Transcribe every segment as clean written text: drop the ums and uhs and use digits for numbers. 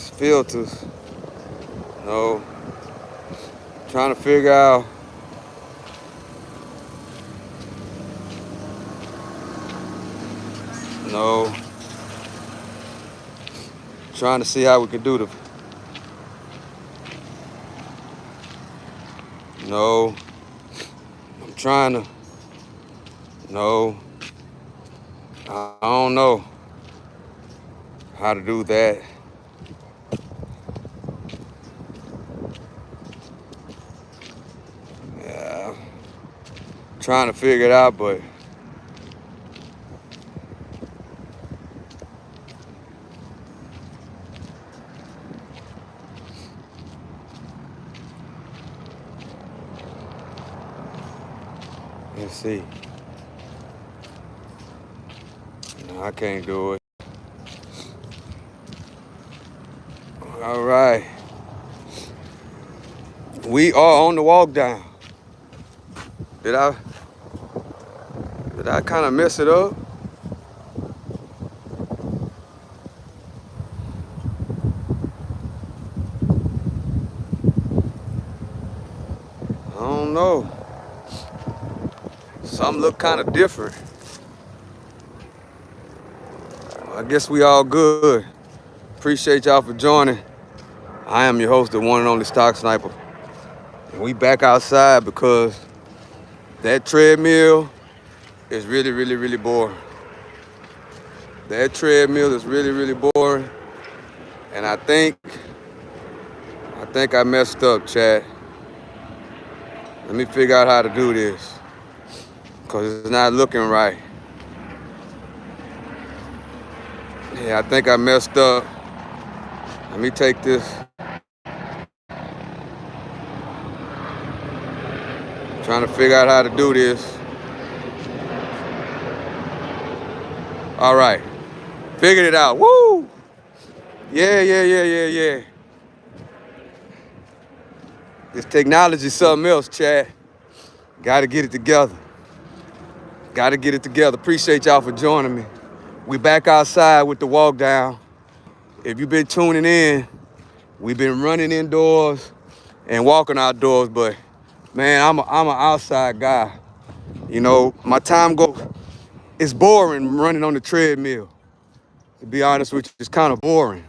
these filters. No, trying to figure out. No, trying to see how we can do the. No, I'm trying to. No, I don't know how to do that. Yeah, trying to figure it out, but let's see. No, I can't do it. All right. We are on the walk down. Did I kind of mess it up? I don't know. Something look kind of different. I guess we all good. Appreciate y'all for joining. I am your host, the one and only Stock Sniper. And we back outside because that treadmill is really, really, really boring. That treadmill is really, really boring. And I think I messed up, chat. Let me figure out how to do this, because it's not looking right. Yeah, I think I messed up. Let me take this. Trying to figure out how to do this. All right. Figured it out. Woo! Yeah. This technology is something else, chat. Gotta get it together. Appreciate y'all for joining me. We back outside with the walk down. If you've been tuning in, we've been running indoors and walking outdoors, but man, I'm an outside guy. You know, my time it's boring running on the treadmill. To be honest with you, it's kind of boring.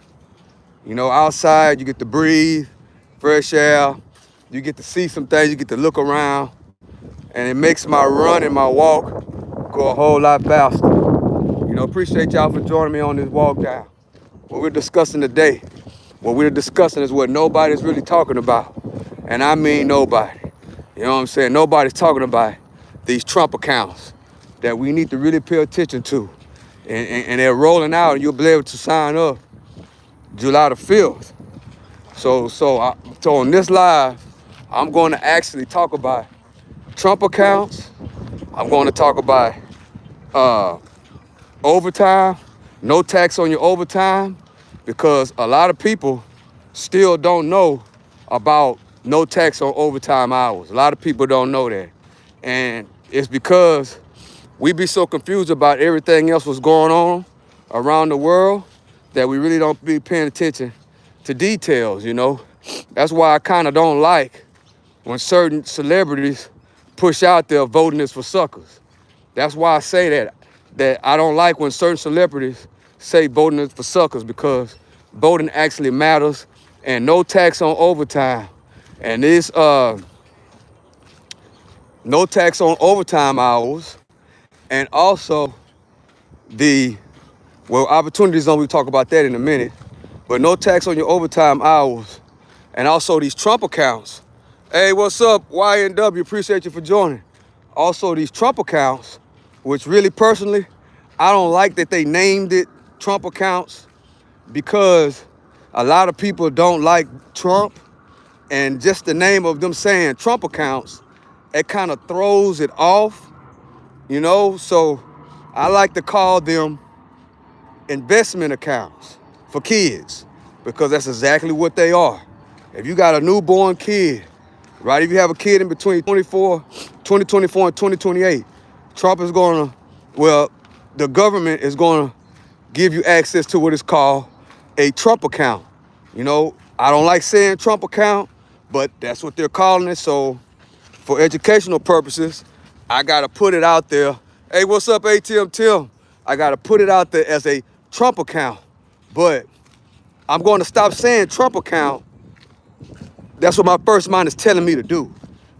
You know, outside you get to breathe, fresh air, you get to see some things, you get to look around, and it makes my run and my walk go a whole lot faster. You know, appreciate y'all for joining me on this walk down. What we're discussing today, is what nobody's really talking about. And I mean nobody. You know what I'm saying? Nobody's talking about these Trump accounts that we need to really pay attention to. And they're rolling out, and you'll be able to sign up July the 5th. So on this live, I'm going to actually talk about Trump accounts. I'm going to talk about overtime, no tax on your overtime, because a lot of people still don't know about no tax on overtime hours. A lot of people don't know that. And it's because we be so confused about everything else that's going on around the world that we really don't be paying attention to details, you know. That's why I kind of don't like when certain celebrities push out there voting is for suckers. That's why I say that I don't like when certain celebrities say voting is for suckers, because voting actually matters, and no tax on overtime. And this no tax on overtime hours, and also opportunity zone, we'll talk about that in a minute, but no tax on your overtime hours, and also these Trump accounts. Hey, what's up, YNW? Appreciate you for joining. Also, these Trump accounts, which really personally, I don't like that they named it Trump accounts, because a lot of people don't like Trump, and just the name of them saying Trump accounts, it kind of throws it off, you know? So I like to call them investment accounts for kids, because that's exactly what they are. If you got a newborn kid, right? If you have a kid in between 2024 and 2028, the government is gonna give you access to what is called a Trump account. You know, I don't like saying Trump account, but that's what they're calling it. So for educational purposes, I gotta put it out there. Hey, what's up, ATM Tim? I gotta put it out there as a Trump account. But I'm going to stop saying Trump account. That's what my first mind is telling me to do,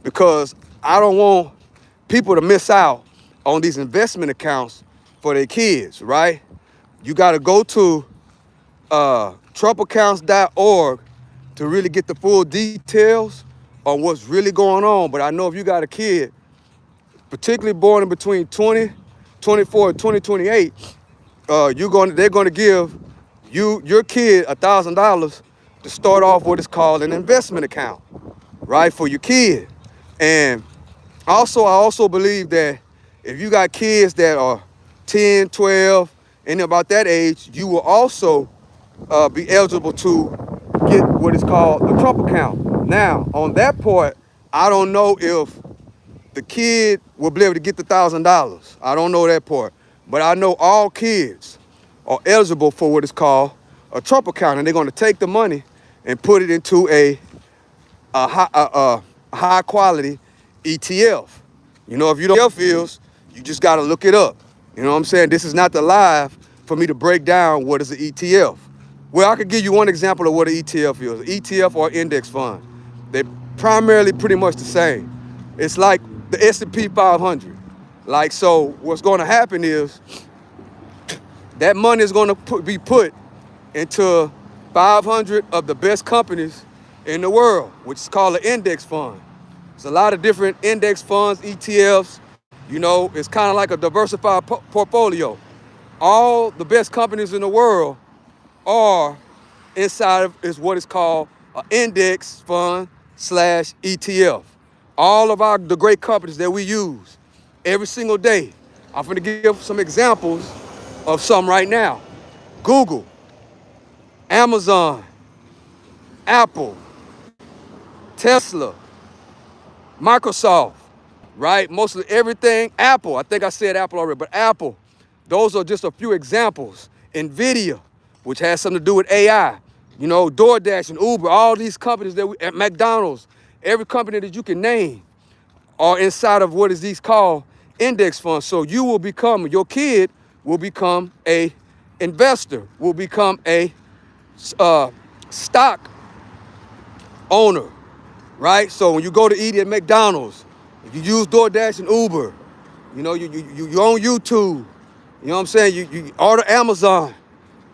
because I don't want people to miss out on these investment accounts for their kids, right? You got to go to trumpaccounts.org to really get the full details on what's really going on. But I know if you got a kid, particularly born in between 2024 and 2028, they're going to give your kid $1,000 to start off what is called an investment account, right, for your kid. And also, I also believe that if you got kids that are 10, 12, and about that age, you will also be eligible to get what is called the Trump account. Now, on that part, I don't know if the kid will be able to get the $1,000. I don't know that part. But I know all kids are eligible for what is called a Trump account, and they're going to take the money and put it into a high quality ETF. You know, if you don't know what ETF is, you just got to look it up. You know what I'm saying? This is not the live for me to break down what is an ETF. Well, I could give you one example of what an ETF is. An ETF or index fund. They're primarily pretty much the same. It's like the S&P 500. Like, so what's going to happen is that money is going to be put into 500 of the best companies in the world, which is called an index fund. There's a lot of different index funds, ETFs. You know, it's kind of like a diversified portfolio. All the best companies in the world are inside of is what is called an index fund slash ETF. All of the great companies that we use every single day. I'm going to give some examples of some right now. Google, Amazon, Apple, Tesla, Microsoft, right? Mostly everything. Apple, I think I said Apple already, but Apple, those are just a few examples. Nvidia, which has something to do with AI. You know, DoorDash and Uber, all these companies at McDonald's, every company that you can name are inside of what is these called index funds. So your kid will become a investor, will become a stock owner, right? So when you go to eat at McDonald's, if you use DoorDash and Uber, you know, you on YouTube, you know what I'm saying? You order Amazon,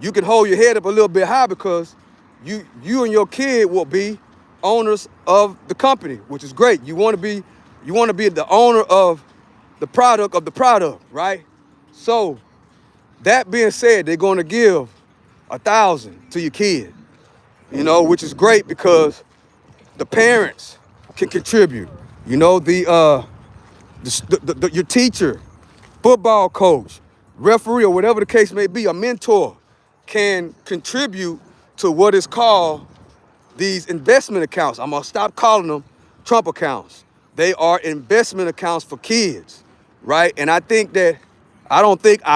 you can hold your head up a little bit high because you and your kid will be owners of the company, which is great. You want to be the owner of the product, right? So that being said, they're going to give $1,000 to your kid, you know, which is great because the parents can contribute. You know, your teacher, football coach, referee, or whatever the case may be, a mentor can contribute to what is called these investment accounts. I'm gonna stop calling them Trump accounts. They are investment accounts for kids, right? And I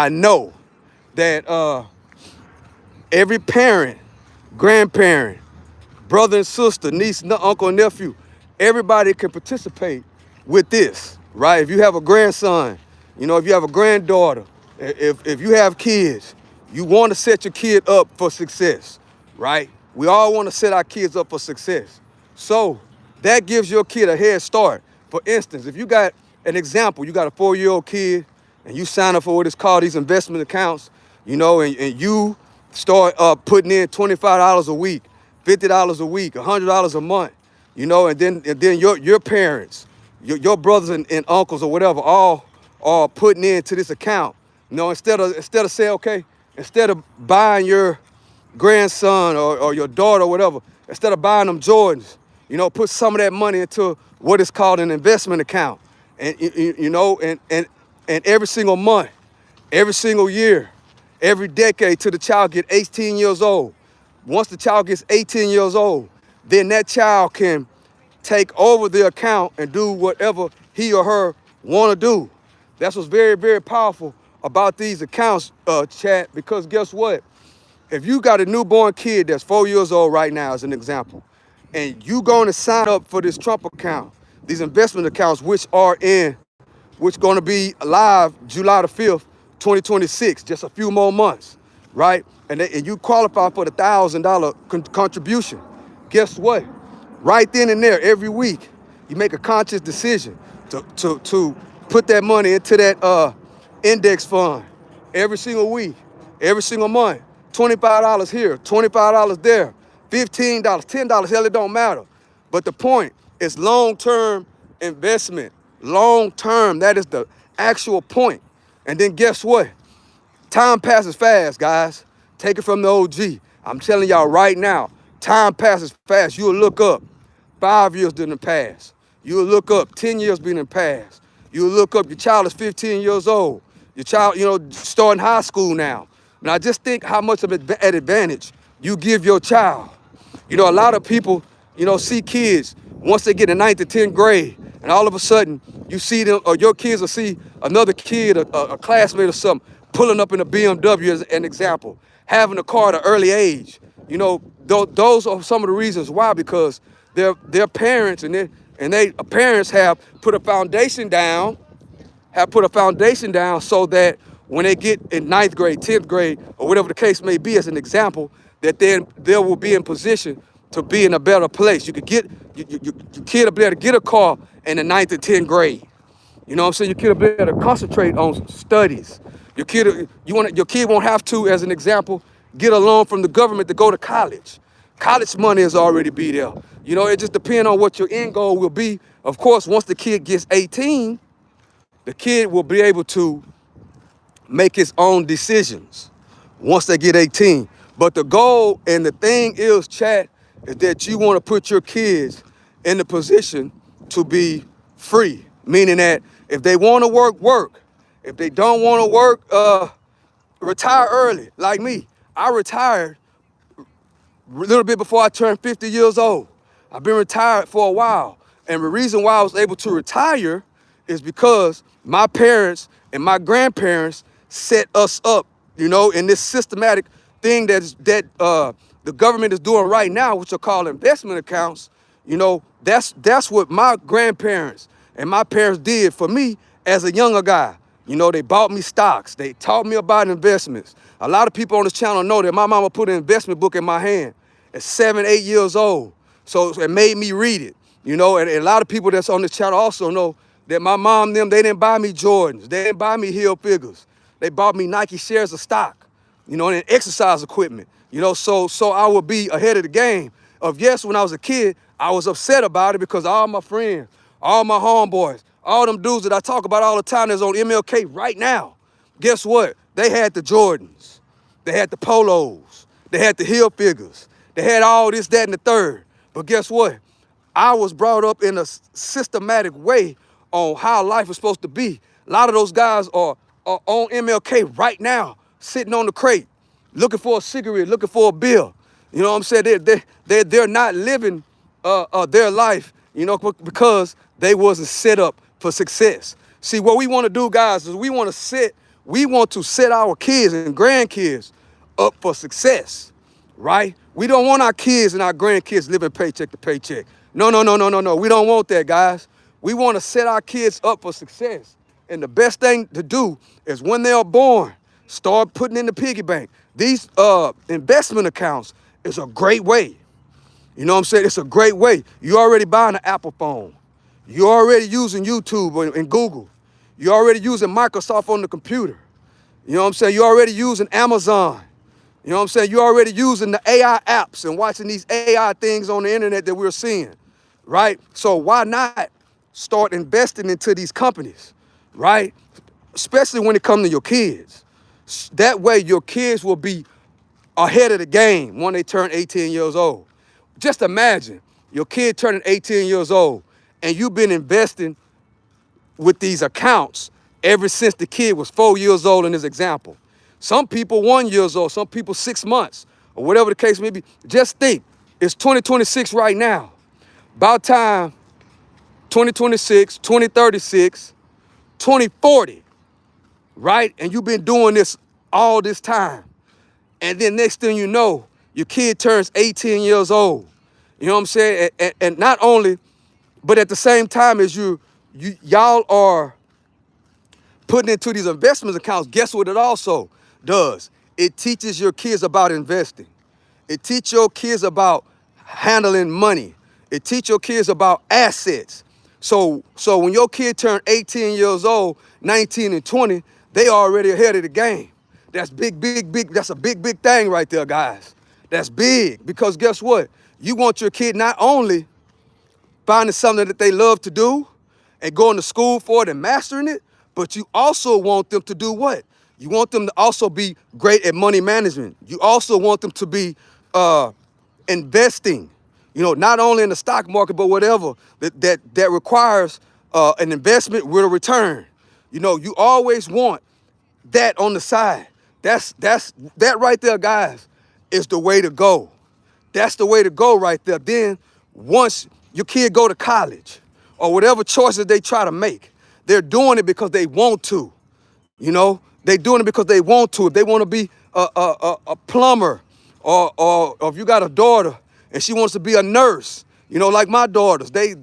know that every parent, grandparent, brother and sister, niece, uncle and nephew, everybody can participate with this, right? If you have a grandson, you know, if you have a granddaughter, if you have kids, you want to set your kid up for success, right? We all want to set our kids up for success. So that gives your kid a head start. For instance, if you got an example, you got a 4-year-old kid and you sign up for what is called these investment accounts, you know, and you start putting in $25 a week, $50 a week, $100 a month, you know, and then your parents, your brothers and uncles or whatever, all are putting into this account. You know, instead of saying, okay, instead of buying your grandson or your daughter or whatever, instead of buying them Jordans, you know, put some of that money into what is called an investment account. And you know, and every single month, every single year, every decade till the child gets 18 years old. Once the child gets 18 years old, then that child can take over the account and do whatever he or her want to do. That's what's very, very powerful about these accounts, chat, because guess what? If you got a newborn kid that's 4 years old right now, as an example, and you going to sign up for this Trump account, these investment accounts, which going to be live July the 5th, 2026, just a few more months, right? And you qualify for the $1,000 contribution. Guess what? Right then and there, every week, you make a conscious decision to put that money into that index fund every single week, every single month. $25 here, $25 there, $15, $10, hell, it don't matter. But the point is long-term investment. Long-term, that is the actual point. And then guess what? Time passes fast, guys. Take it from the OG. I'm telling y'all right now, time passes fast. You'll look up 5 years didn't pass. You'll look up 10 years being in past. You'll look up your child is 15 years old. Your child, starting high school now. Now just think how much of an advantage you give your child. A lot of people, see kids once they get in 9th to 10th grade, and all of a sudden you see them, or your kids will see another kid, a classmate or something, pulling up in a BMW as an example, having a car at an early age. Those are some of the reasons why, because their parents and they parents have put a foundation down, so that when they get in 9th grade, 10th grade, or whatever the case may be, as an example, that then they will be in position to be in a better place. You could get your kid will be able to get a car in the 9th and 10th grade. You know what I'm saying? Your kid will be able to concentrate on studies. Your kid won't have to, as an example, get a loan from the government to go to college. College money is already be there. It just depends on what your end goal will be. Of course, once the kid gets 18, the kid will be able to make his own decisions once they get 18. But the goal and the thing is, chat, is that you want to put your kids in the position to be free. Meaning that if they want to work, work. If they don't want to work, retire early. Like me, I retired a little bit before I turned 50 years old. I've been retired for a while. And the reason why I was able to retire is because my parents and my grandparents set us up, in this systematic thing that the government is doing right now, which are called investment accounts. That's what my grandparents and my parents did for me as a younger guy. They bought me stocks. They taught me about investments. A lot of people on this channel know that my mama put an investment book in my hand at 7, 8 years old. So it made me read it. And a lot of people that's on this channel also know that my mom, they didn't buy me Jordans. They didn't buy me Hill figures. They bought me Nike shares of stock, and exercise equipment. So I would be ahead of the game. Yes, when I was a kid, I was upset about it because all my friends, all my homeboys, all them dudes that I talk about all the time that's on MLK right now, guess what? They had the Jordans. They had the Polos. They had the Hill figures. They had all this, that, and the third. But guess what? I was brought up in a systematic way on how life is supposed to be. A lot of those guys are on MLK right now, sitting on the crate, looking for a cigarette, looking for a bill. You know what I'm saying? They're not living their life, because they wasn't set up for success. See, what we want to do, guys, is we want to set our kids and grandkids up for success, right? We don't want our kids and our grandkids living paycheck to paycheck. No. We don't want that, guys. We want to set our kids up for success. And the best thing to do is when they are born, start putting in the piggy bank. These investment accounts is a great way. You know what I'm saying? It's a great way. You're already buying an Apple phone. You're already using YouTube and Google. You're already using Microsoft on the computer. You know what I'm saying? You're already using Amazon. You know what I'm saying? You're already using the AI apps and watching these AI things on the internet that we're seeing, right? So why not start investing into these companies, right? Especially when it comes to your kids. That way your kids will be ahead of the game when they turn 18 years old. Just imagine your kid turning 18 years old and you've been investing with these accounts ever since the kid was 4 years old in this example. Some people 1 year old, some people 6 months, or whatever the case may be. Just think, it's 2026 right now. About time 2026, 2036, 2040, right? And you've been doing this all this time. And then next thing you know, your kid turns 18 years old. You know what I'm saying? And not only, but at the same time as y'all are putting into these investment accounts, guess what it also does? It teaches your kids about investing. It teaches your kids about handling money. It teaches your kids about assets. So when your kid turn 18 years old, 19 and 20, they already ahead of the game. That's big. That's a big thing right there, guys. That's big because guess what? You want your kid not only finding something that they love to do and going to school for it and mastering it, but you also want them to do what? You want them to also be great at money management. You also want them to be investing, not only in the stock market, but whatever that requires an investment with a return. You always want that on the side. That right there, guys, is the way to go. That's the way to go right there. Then once your kid go to college or whatever choices they try to make, they're doing it because they want to. They're doing it because they want to. If they want to be a plumber or if you got a daughter and she wants to be a nurse, like my daughters, they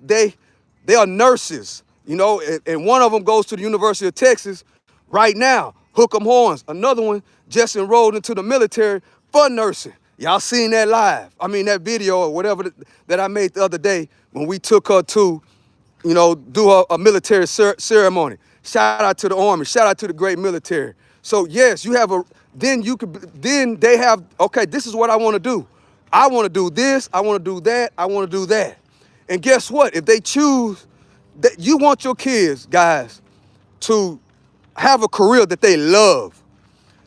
are nurses, and one of them goes to the University of Texas right now, hook 'em horns. Another one just enrolled into the military for nursing. Y'all seen that live. I mean, that video or whatever that I made the other day when we took her to, do a military ceremony. Shout out to the Army. Shout out to the great military. So yes, then they have, okay, this is what I want to do. I want to do this. I want to do that. I want to do that. And guess what? If they choose, that you want your kids, guys, to have a career that they love.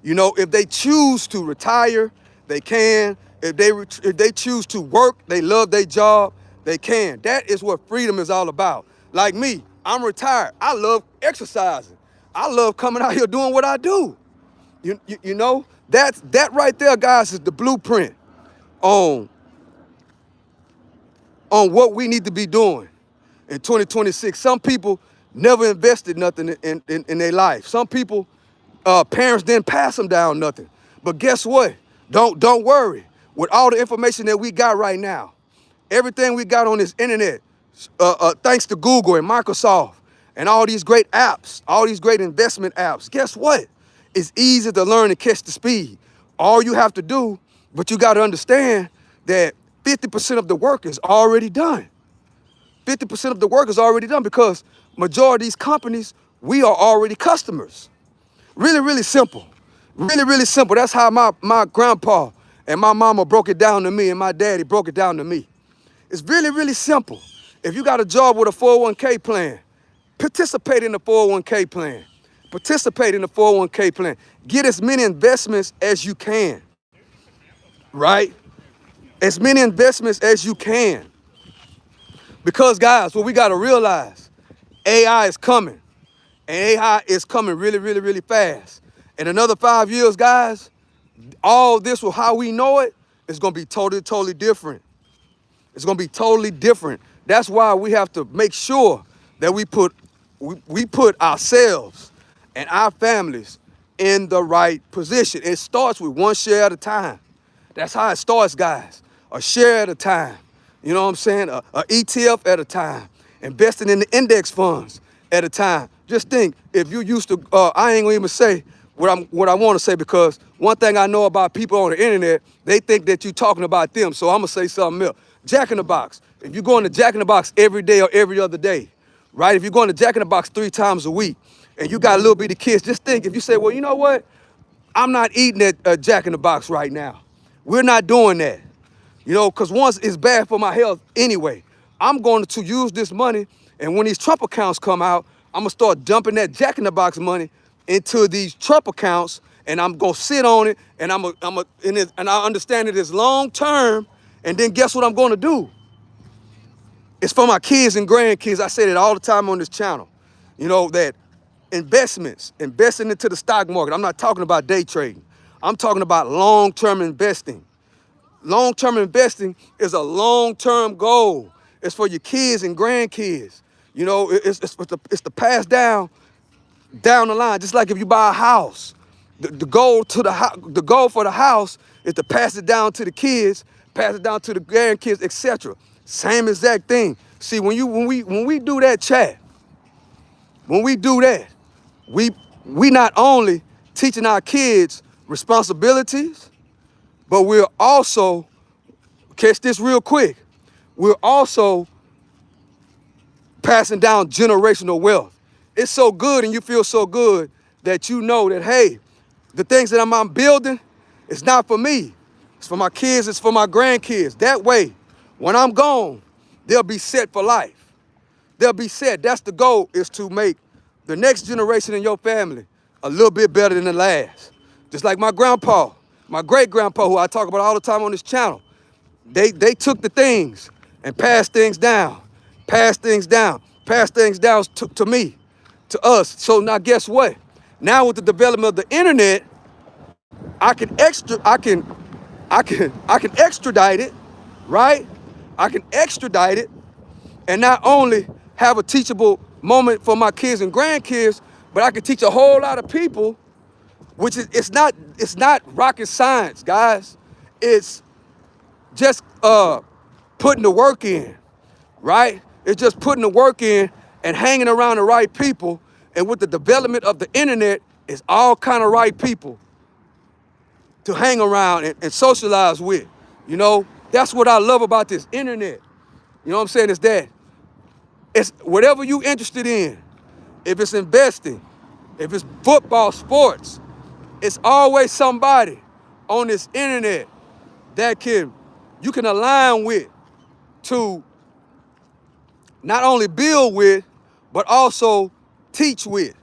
If they choose to retire, they can. If they choose to work, they love their job, they can. That is what freedom is all about. Like me, I'm retired. I love exercising. I love coming out here doing what I do. That right there, guys, is the blueprint on what we need to be doing in 2026. Some people never invested nothing in their life. Some people, parents didn't pass them down nothing. But guess what? Don't worry. With all the information that we got right now, everything we got on this internet, thanks to Google and Microsoft and all these great apps, all these great investment apps, guess what? It's easy to learn and catch the speed. All you have to do, but you got to understand that 50% of the work is already done. 50% of the work is already done because majority of these companies, we are already customers. Really simple. Really simple. That's how my grandpa and my mama broke it down to me and my daddy broke it down to me. It's really simple. If you got a job with a 401k plan, participate in the 401k plan. Participate in the 401k plan. Get as many investments as you can, right? As many investments as you can. Because guys, what we got to realize, AI is coming. And AI is coming really fast. In another 5 years, guys, all this with how we know it is going to be totally different. It's going to be totally different. That's why we have to make sure that we put ourselves and our families in the right position. It starts with one share at a time. That's how it starts, guys. A share at a time. You know what I'm saying? A ETF at a time. Investing in the index funds at a time. Just think, if you used to, I ain't gonna even say what I want to say, because one thing I know about people on the internet, they think that you're talking about them. So I'm gonna say something else. Jack in the Box. If you're going to Jack in the Box every day or every other day, right? If you're going to Jack in the Box 3 times a week, and you got little bitty kids, just think, if you say, well, you know what? I'm not eating at Jack in the Box right now. We're not doing that. Because once it's bad for my health anyway. I'm going to use this money, and when these Trump accounts come out, I'm gonna start dumping that Jack in the Box money into these Trump accounts, and I'm gonna sit on it, and and I understand it is long term. And then guess what I'm gonna do? It's for my kids and grandkids. I say it all the time on this channel. That investing into the stock market. I'm not talking about day trading. I'm talking about long-term investing. Long-term investing is a long-term goal. It's for your kids and grandkids. It's to pass down the line. Just like if you buy a house, the goal for the house is to pass it down to the kids, pass it down to the grandkids, etc. Same exact thing. See, when we do that, chat, when we do that, we not only teaching our kids responsibilities, but we're also, catch this real quick, we're also passing down generational wealth. It's so good and you feel so good that you know that, hey, the things that I'm building, it's not for me. It's for my kids, it's for my grandkids. That way, when I'm gone, they'll be set for life. They'll be set. That's the goal, is to make the next generation in your family a little bit better than the last. Just like my grandpa, my great-grandpa, who I talk about all the time on this channel. They took the things and passed things down, passed things down to me, to us. So now guess what? Now with the development of the internet, I can extradite it, right? I can extradite it and not only have a teachable moment for my kids and grandkids, but I can teach a whole lot of people, which is it's not rocket science, guys. It's just putting the work in, right? It's just putting the work in and hanging around the right people. And with the development of the internet, it's all kind of right people to hang around and socialize with. You know, that's what I love about this internet. You know what I'm saying? Is that it's whatever you interested in. If it's investing, if it's football, sports, it's always somebody on this internet that you can align with to not only build with, but also teach with.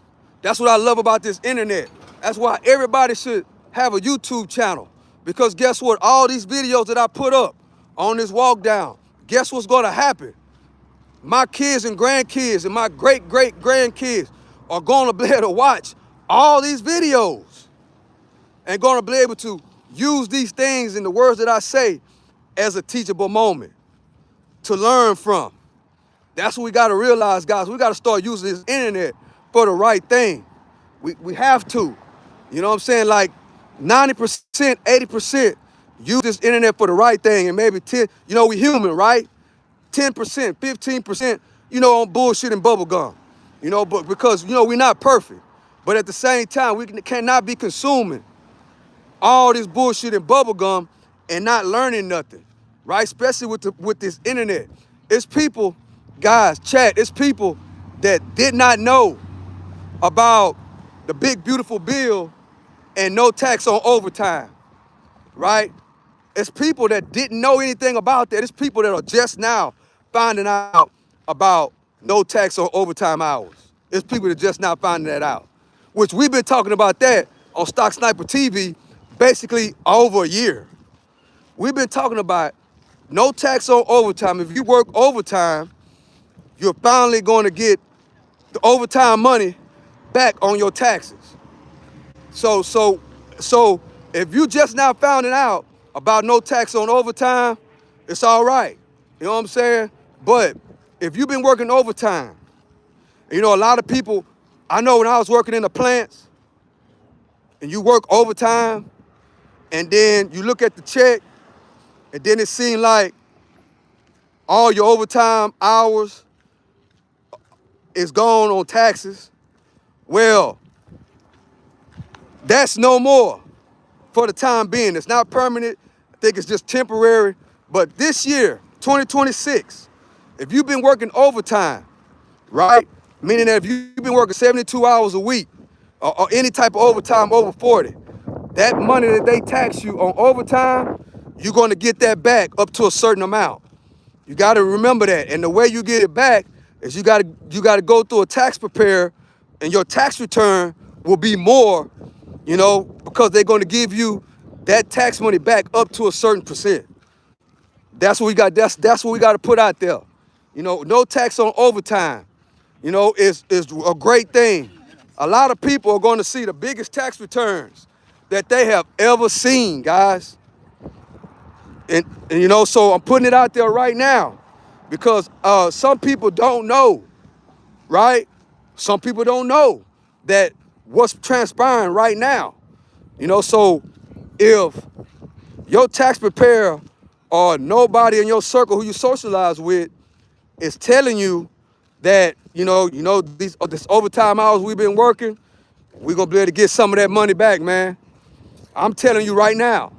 That's what I love about this internet. That's why everybody should have a YouTube channel. Because guess what? All these videos that I put up on this walk down, guess what's gonna happen? My kids and grandkids and my great-great-grandkids are gonna be able to watch all these videos and gonna be able to use these things in the words that I say as a teachable moment to learn from. That's what we gotta realize, guys. We gotta start using this internet for the right thing. We have to. You know what I'm saying? Like 90%, 80% use this internet for the right thing, and maybe 10, you know, we human, right? 10%, 15%, you know, on bullshit and bubble gum. You know, but because, you know, we're not perfect. But at the same time, we cannot be consuming all this bullshit and bubble gum and not learning nothing, right? Especially with this internet. It's people, guys, chat, it's people that did not know about the big beautiful bill and no tax on overtime, right? It's people that didn't know anything about that. It's people that are just now finding out about no tax on overtime hours. It's people that just now finding that out, which we've been talking about that on Stock Sniper TV basically over a year. We've been talking about no tax on overtime. If you work overtime, you're finally going to get the overtime money back on your taxes. So if you just now finding out about no tax on overtime, it's all right. You know what I'm saying? But if you've been working overtime, you know, a lot of people, I know when I was working in the plants and you work overtime and then you look at the check and then it seemed like all your overtime hours is gone on taxes. Well, that's no more for the time being. It's not permanent. I think it's just temporary. But this year, 2026, if you've been working overtime, right? Meaning that if you've been working 72 hours a week or any type of overtime over 40, that money that they tax you on overtime, you're going to get that back up to a certain amount. You got to remember that. And the way you get it back is you got to go through a tax preparer, and your tax return will be more, you know, because they're going to give you that tax money back up to a certain percent. That's what we got. That's what we got to put out there. You know, no tax on overtime, you know, is a great thing. A lot of people are going to see the biggest tax returns that they have ever seen, guys. And you know, so I'm putting it out there right now because some people don't know, right? Some people don't know that what's transpiring right now. You know, so if your tax preparer or nobody in your circle who you socialize with is telling you that, this overtime hours we've been working, we're gonna be able to get some of that money back, man. I'm telling you right now.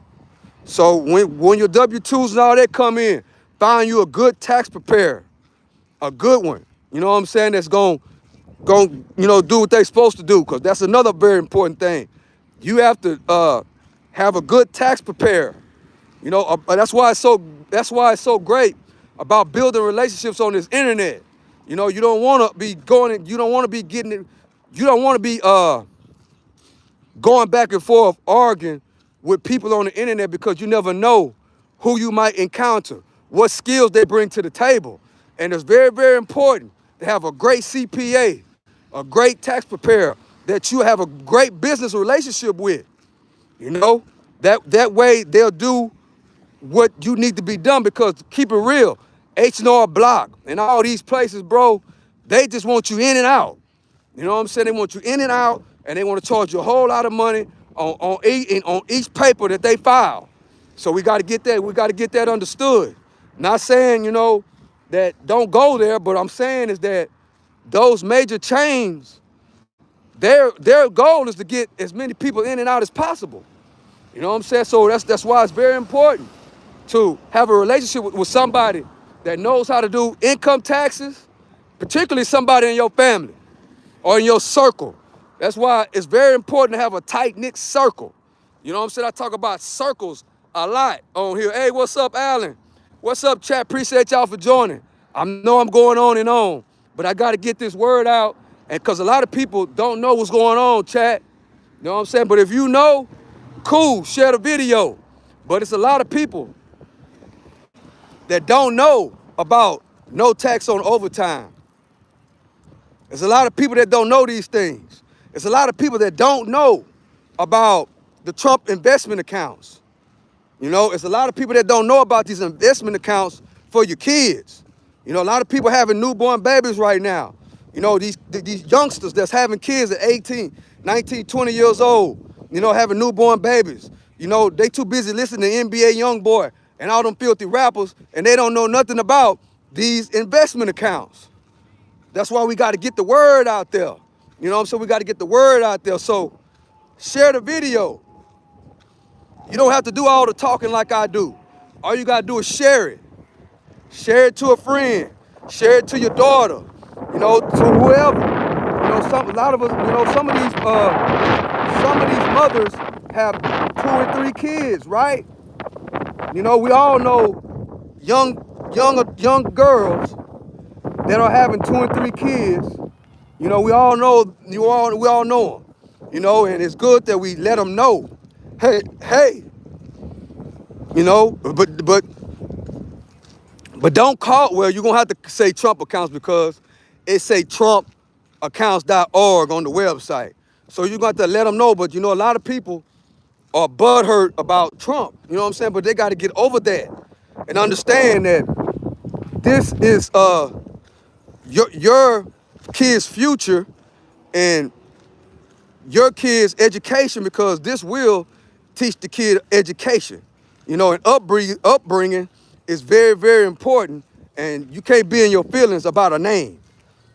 So when your W-2s and all that come in, find you a good tax preparer, a good one. You know what I'm saying? That's going do what they supposed to do, because that's another very important thing. You have to have a good tax preparer. That's why it's so great about building relationships on this internet. You don't want to be going, you don't want to be getting it, you don't want to be going back and forth arguing with people on the internet, because you never know who you might encounter, what skills they bring to the table. And it's very, very important to have a great CPA, a great tax preparer that you have a great business relationship with. That way they'll do what you need to be done, because keep it real, H&R Block and all these places, bro, they just want you in and out. You know what I'm saying? They want you in and out, and they want to charge you a whole lot of money on each paper that they file. So we got to get that. We got to get that understood. Not saying, that don't go there, but I'm saying is that those major chains, their goal is to get as many people in and out as possible. You know what I'm saying? So that's why it's very important to have a relationship with somebody that knows how to do income taxes, particularly somebody in your family or in your circle. That's why it's very important to have a tight-knit circle. You know what I'm saying? I talk about circles a lot on here. Hey, what's up, Alan? What's up, chat? Appreciate y'all for joining. I know I'm going on, but I got to get this word out, and because a lot of people don't know what's going on, chat. You know what I'm saying? But if you know, cool, share the video. But it's a lot of people that don't know about no tax on overtime. There's a lot of people that don't know these things. There's a lot of people that don't know about the Trump investment accounts. It's a lot of people that don't know about these investment accounts for your kids. A lot of people having newborn babies right now. These youngsters that's having kids at 18, 19, 20 years old, having newborn babies. They too busy listening to NBA Youngboy and all them filthy rappers, and they don't know nothing about these investment accounts. That's why we got to get the word out there. You know what I'm saying? We got to get the word out there. So share the video. You don't have to do all the talking like I do. All you got to do is share it. Share it to a friend. Share it to your daughter. To whoever. A lot of us, some of these mothers have 2 or 3 kids, right? We all know young girls that are having 2 and 3 kids. We all know, we all know them. And it's good that we let them know. Hey, but don't call. Well, you're gonna have to say Trump accounts, because it say trumpaccounts.org on the website. So you're gonna have to let them know. But a lot of people are butthurt about Trump. You know what I'm saying? But they got to get over that and understand that this is your kid's future and your kid's education, because this will teach the kid education. And upbringing is very, very important, and you can't be in your feelings about a name.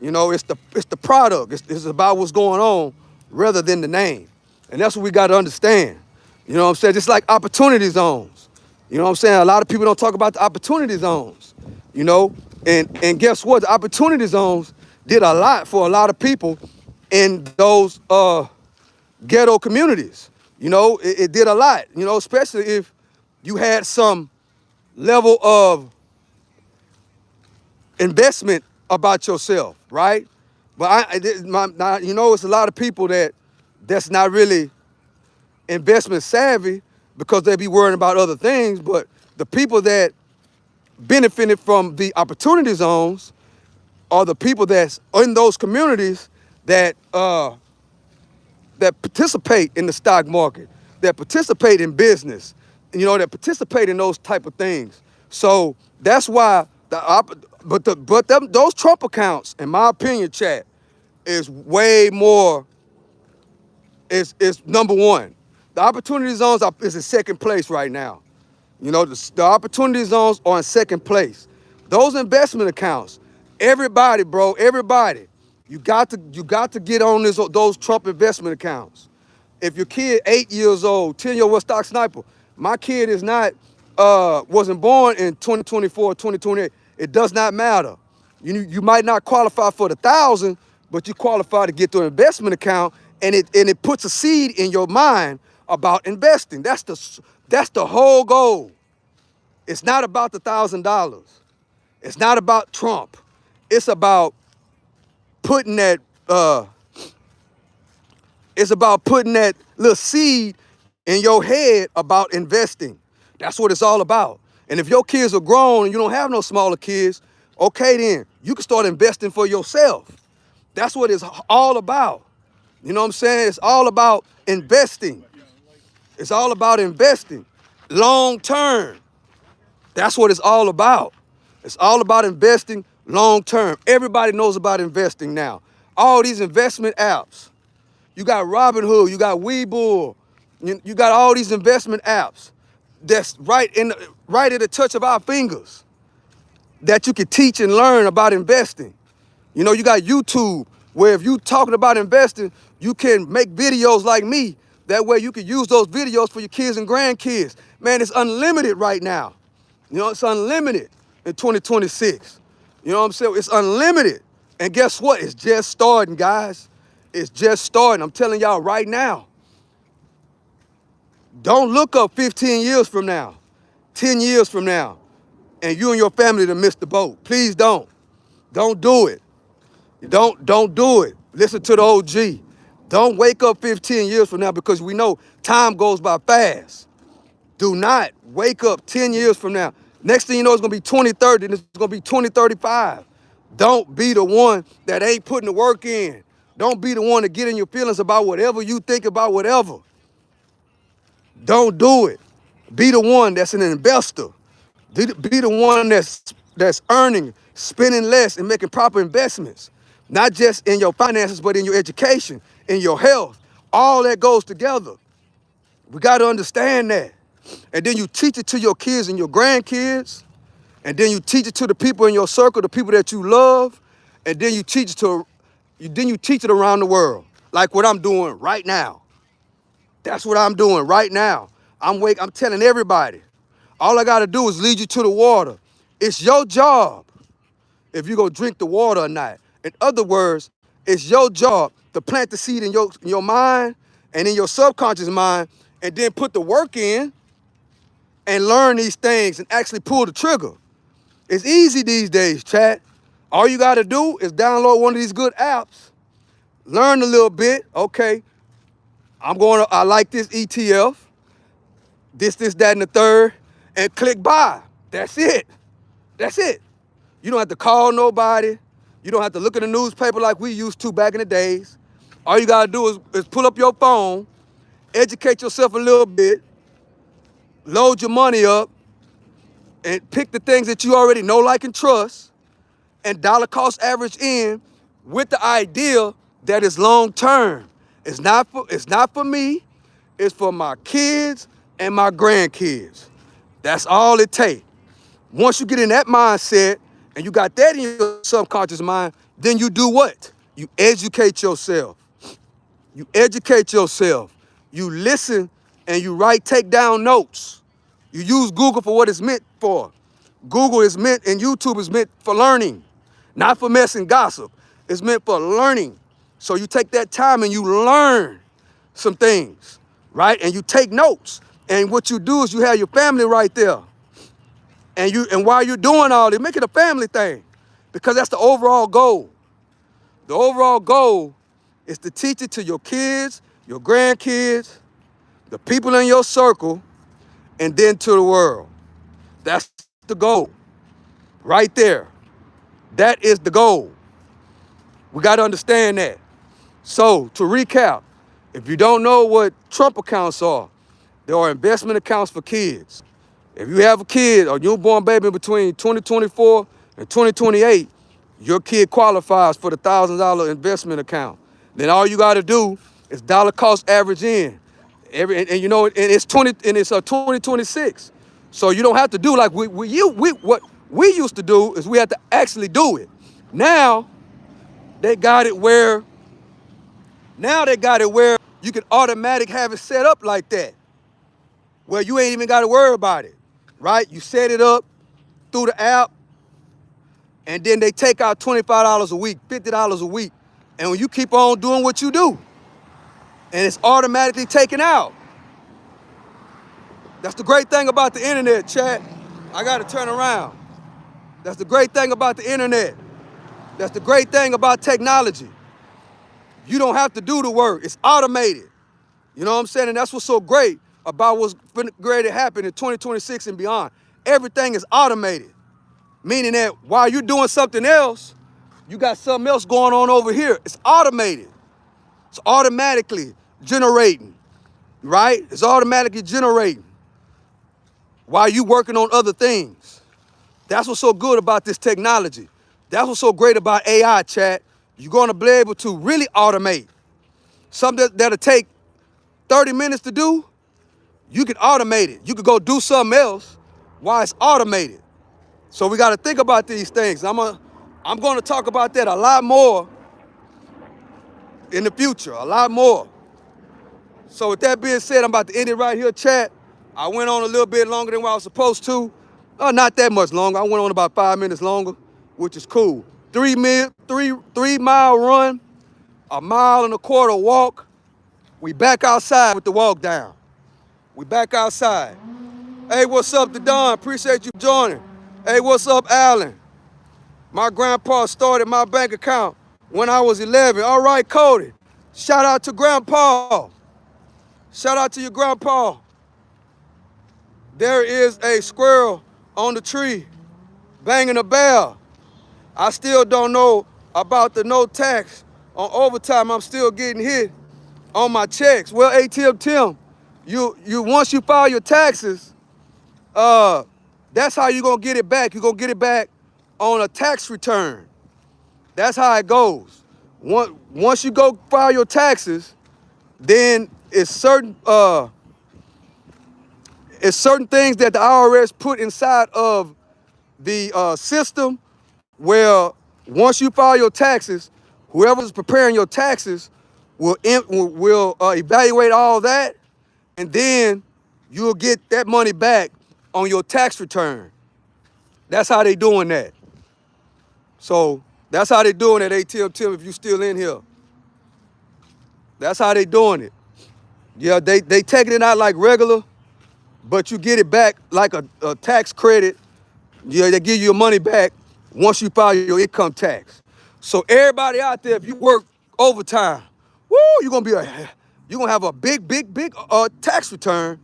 It's the product. It's about what's going on rather than the name. And that's what we got to understand. You know what I'm saying? Just like opportunity zones. You know what I'm saying? A lot of people don't talk about the opportunity zones. And guess what? The opportunity zones did a lot for a lot of people in those ghetto communities. It did a lot, especially if you had some level of investment about yourself, right? But it's a lot of people that's not really investment savvy, because they be worrying about other things. But the people that benefited from the opportunity zones are the people that's in those communities that participate in the stock market, that participate in business, that participate in those type of things. So that's why those Trump accounts, in my opinion, chat, is way more. Is number one. The opportunity zones is in second place right now. You know, the opportunity zones are in second place. Those investment accounts, everybody, bro, everybody, you got to get on those Trump investment accounts. If your kid 8 years old, 10-year old stock sniper, my kid is not wasn't born in 2024, 2028. It does not matter. You might not qualify for the 1,000, but you qualify to get to an investment account, and it puts a seed in your mind about investing. That's the whole goal. It's not about the $1,000. It's not about Trump. It's about putting that little seed in your head about investing. That's what it's all about. And if your kids are grown and you don't have no smaller kids, okay then, you can start investing for yourself. That's what it's all about. You know what I'm saying? It's all about investing. It's all about investing. Long term. That's what it's all about. It's all about investing long term. Everybody knows about investing now. All these investment apps. You got Robinhood, you got Webull, you got all these investment apps that's right at the touch of our fingers that you can teach and learn about investing. You know, you got YouTube, where if you talking about investing, you can make videos like me. That way you can use those videos for your kids and grandkids. Man, it's unlimited right now. You know, it's unlimited in 2026. You know what I'm saying? It's unlimited. And guess what? It's just starting, guys. It's just starting. I'm telling y'all right now. Don't look up 15 years from now, 10 years from now, and you and your family to miss the boat. Please don't. Don't do it. Don't do it. Listen to the OG. Don't wake up 15 years from now, because we know time goes by fast. Do not wake up 10 years from now. Next thing you know, it's going to be 2030, and it's going to be 2035. Don't be the one that ain't putting the work in. Don't be the one to get in your feelings about whatever you think about whatever. Don't do it. Be the one that's an investor. Be the one that's earning, spending less, and making proper investments. Not just in your finances, but in your education, in your health. All that goes together. We got to understand that. And then you teach it to your kids and your grandkids. And then you teach it to the people in your circle, the people that you love. And then you teach it around the world. Like what I'm doing right now. That's what I'm doing right now. I'm telling everybody. All I gotta do is lead you to the water. It's your job if you go drink the water or not. In other words, it's your job to plant the seed in your mind and in your subconscious mind, and then put the work in and learn these things and actually pull the trigger. It's easy these days, chat. All you gotta do is download one of these good apps, learn a little bit. Okay, I like this ETF, this, that, and the third, and click buy. That's it. That's it. You don't have to call nobody. You don't have to look at the newspaper like we used to back in the days. All you gotta do is pull up your phone, educate yourself a little bit, load your money up, and pick the things that you already know, like, and trust, and dollar cost average in with the idea that it's long term. It's not for me. It's for my kids and my grandkids. That's all it takes. Once you get in that mindset and you got that in your subconscious mind, then you do what? You educate yourself. You educate yourself. You listen and you take down notes. You use Google for what it's meant for. Google is meant, and YouTube is meant for learning, not for mess and gossip. It's meant for learning. So you take that time and you learn some things, right? And you take notes. And what you do is you have your family right there. And while you're doing all this, make it a family thing, because that's the overall goal. The overall goal is to teach it to your kids, your grandkids, the people in your circle, and then to the world. That's the goal right there. That is the goal. We got to understand that. So to recap, if you don't know what Trump accounts are, there are investment accounts for kids. If you have a kid or newborn baby between 2024 and 2028, your kid qualifies for the $1,000 investment account. Then all you got to do is dollar cost average in. And it's 2026. So you don't have to do like what we used to do is we had to actually do it. Now they got it where you can automatic have it set up like that, where you ain't even got to worry about it, right? You set it up through the app, and then they take out $25 a week, $50 a week, and when you keep on doing what you do, and it's automatically taken out. That's the great thing about the internet, chat. I gotta turn around. That's the great thing about the internet. That's the great thing about technology. You don't have to do the work. It's automated. You know what I'm saying? And that's what's so great about what's great to happen in 2026 and beyond. Everything is automated, meaning that while you're doing something else, you got something else going on over here. It's automated. It's automatically generating, right? It's automatically generating while you working on other things. That's what's so good about this technology. That's what's so great about AI, chat. You're going to be able to really automate. Something that'll take 30 minutes to do, you can automate it. You could go do something else while it's automated. So we got to think about these things. I'm going to talk about that a lot more in the future, a lot more. So with that being said, I'm about to end it right here, chat. I went on a little bit longer than what I was supposed to. Not that much longer. I went on about 5 minutes longer, which is cool. 3 mile run, a 1.25 mile walk. We back outside with the walk down. We back outside. Hey, what's up to Don? Appreciate you joining. Hey, what's up, Alan? My grandpa started my bank account when I was 11. All right, Cody. Shout out to Grandpa. Shout out to your grandpa. There is a squirrel on the tree banging a bell. I still don't know about the no tax on overtime. I'm still getting hit on my checks. Well, ATM Tim, you once you file your taxes, that's how you're gonna get it back. You're gonna get it back on a tax return. That's how it goes. Once you go file your taxes, then it's certain things that the IRS put inside of the system where once you file your taxes, whoever's preparing your taxes will evaluate all that, and then you'll get that money back on your tax return. That's how they doing that. So that's how they doing it, ATM Tim, if you still in here. That's how they doing it. Yeah, they taking it out like regular, but you get it back like a tax credit. Yeah, they give you your money back once you file your income tax. So everybody out there, if you work overtime, woo, you're gonna have a big tax return.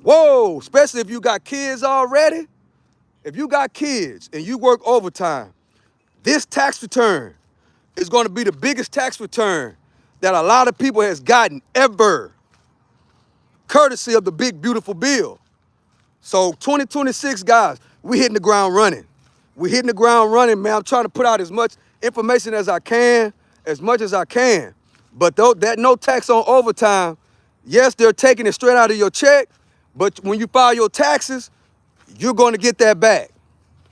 Whoa, especially if you got kids already. If you got kids and you work overtime, this tax return is gonna be the biggest tax return that a lot of people has gotten ever, courtesy of the big, beautiful bill. So 2026, guys, we hitting the ground running. We hitting the ground running, man. I'm trying to put out as much information as I can, as much as I can. But that no tax on overtime, yes, they're taking it straight out of your check, but when you file your taxes, you're going to get that back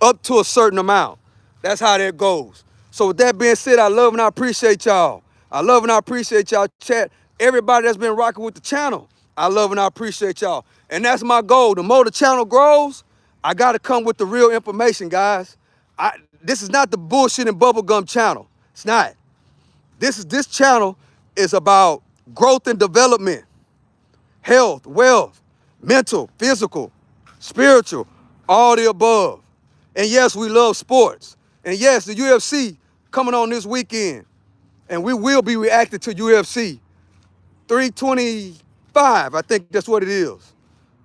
up to a certain amount. That's how that goes. So with that being said, I love and I appreciate y'all. I love and I appreciate y'all, chat. Everybody that's been rocking with the channel, I love and I appreciate y'all. And that's my goal. The more the channel grows, I got to come with the real information, guys. This is not the bullshit and bubblegum channel. It's not. This channel is about growth and development, health, wealth, mental, physical, spiritual, all the above. And yes, we love sports. And yes, the UFC coming on this weekend. And we will be reacting to UFC 325. I think that's what it is.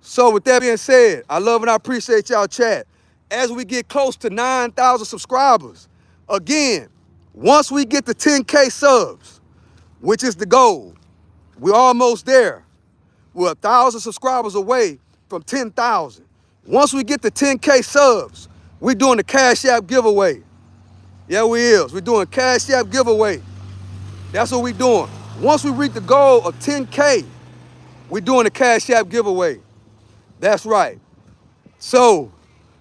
So with that being said, I love and I appreciate y'all, chat. As we get close to 9,000 subscribers, again, once we get to 10K subs, which is the goal, we're almost there. We're 1,000 subscribers away from 10,000. Once we get to 10K subs, we're doing the Cash App giveaway. Yeah, we is. We're doing Cash App giveaway. That's what we're doing. Once we reach the goal of 10K, we're doing the Cash App giveaway. That's right. So,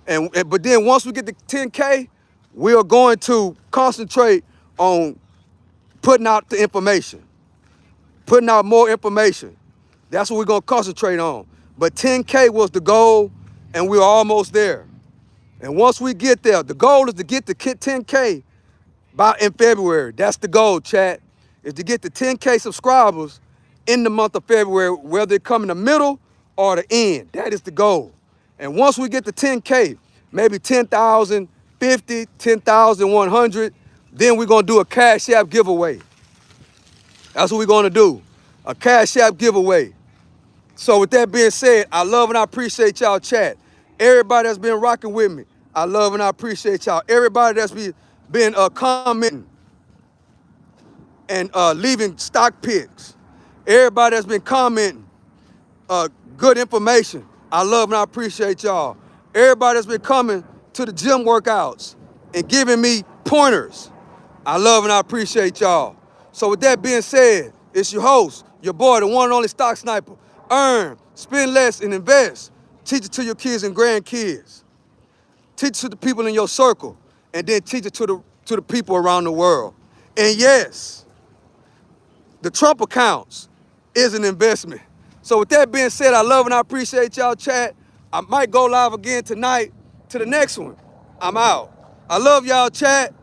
but then once we get to 10K, we are going to concentrate on putting out the information, putting out more information. That's what we're gonna concentrate on. But 10K was the goal, and we're almost there. And once we get there, the goal is to get to 10K in February. That's the goal, chat, is to get to 10K subscribers in the month of February, whether it come in the middle or the end. That is the goal. And once we get to 10K, maybe 10,000, 50, 10,100, then we're gonna do a Cash App giveaway. That's what we're gonna do, a Cash App giveaway. So with that being said, I love and I appreciate y'all, chat. Everybody that's been rocking with me, I love and I appreciate y'all. Everybody that's been commenting and leaving stock picks. Everybody that's been commenting good information, I love and I appreciate y'all. Everybody that's been coming to the gym workouts and giving me pointers, I love and I appreciate y'all. So with that being said, it's your host, your boy, the one and only Stock Sniper. Earn, spend less, and invest. Teach it to your kids and grandkids. Teach it to the people in your circle, and then teach it to the people around the world. And yes, the Trump accounts is an investment. So with that being said, I love and I appreciate y'all, chat. I might go live again tonight to the next one. I'm out. I love y'all, chat.